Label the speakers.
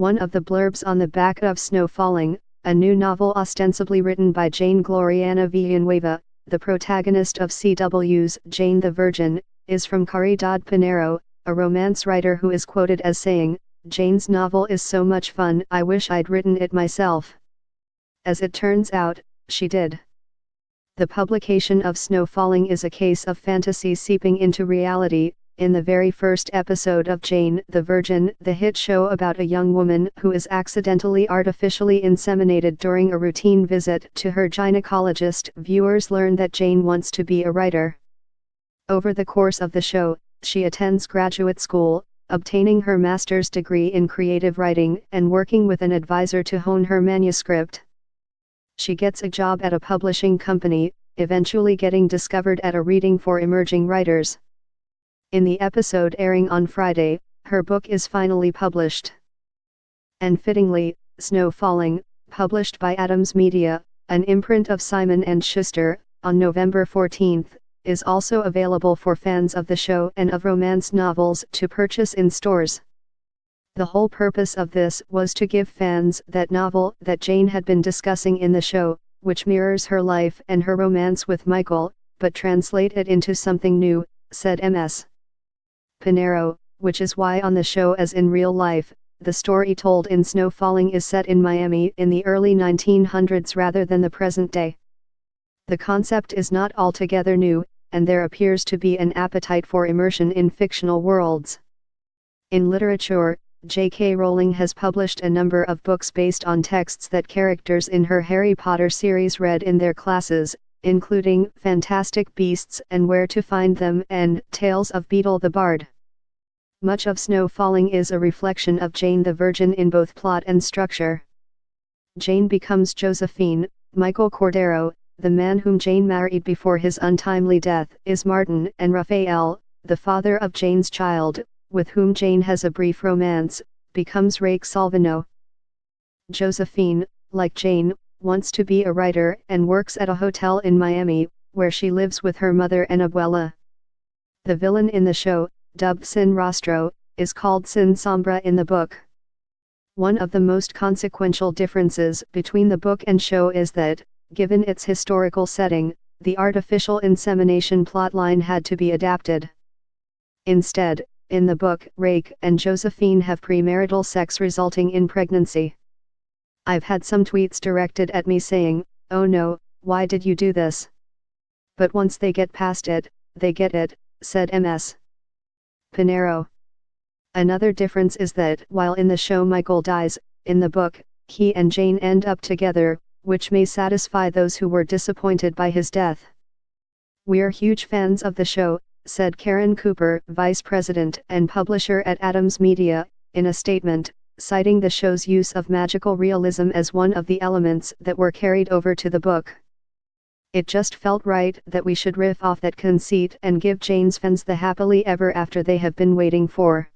Speaker 1: One of the blurbs on the back of Snow Falling, a new novel ostensibly written by Jane Gloriana Villanueva, the protagonist of CW's Jane the Virgin, is from Caridad Pinero, a romance writer who is quoted as saying, "Jane's novel is so much fun, I wish I'd written it myself." As it turns out, she did. The publication of Snow Falling is a case of fantasy seeping into reality. In the very first episode of Jane the Virgin, the hit show about a young woman who is accidentally artificially inseminated during a routine visit to her gynecologist, viewers learn that Jane wants to be a writer. Over the course of the show, she attends graduate school, obtaining her master's degree in creative writing and working with an advisor to hone her manuscript. She gets a job at a publishing company, eventually getting discovered at a reading for emerging writers. In the episode airing on Friday, her book is finally published. And fittingly, Snow Falling, published by Adams Media, an imprint of Simon & Schuster, on November 14, is also available for fans of the show and of romance novels to purchase in stores. The whole purpose of this was to give fans that novel that Jane had been discussing in the show, which mirrors her life and her romance with Michael, but translate it into something new, said Ms. Pinero, which is why on the show as in real life, the story told in Snow Falling is set in Miami in the early 1900s rather than the present day. The concept is not altogether new, and there appears to be an appetite for immersion in fictional worlds. In literature, J.K. Rowling has published a number of books based on texts that characters in her Harry Potter series read in their classes, including Fantastic Beasts and Where to Find Them and Tales of Beetle the Bard. Much of Snow Falling is a reflection of Jane the Virgin in both plot and structure. Jane becomes Josephine. Michael Cordero, the man whom Jane married before his untimely death, is Martin, and Raphael, the father of Jane's child, with whom Jane has a brief romance, becomes Rake Salvino. Josephine, like Jane, wants to be a writer and works at a hotel in Miami, where she lives with her mother and abuela. The villain in the show, dubbed Sin Rostro, is called Sin Sombra in the book. One of the most consequential differences between the book and show is that, given its historical setting, the artificial insemination plotline had to be adapted. Instead, in the book, Rake and Josephine have premarital sex resulting in pregnancy. I've had some tweets directed at me saying, "Oh no, why did you do this?" But once they get past it, they get it, said Ms. Pinero. Another difference is that while in the show Michael dies, in the book, he and Jane end up together, which may satisfy those who were disappointed by his death. "We're huge fans of the show," said Karen Cooper, vice president and publisher at Adams Media, in a statement, citing the show's use of magical realism as one of the elements that were carried over to the book. "It just felt right that we should riff off that conceit and give Jane's fans the happily ever after they have been waiting for."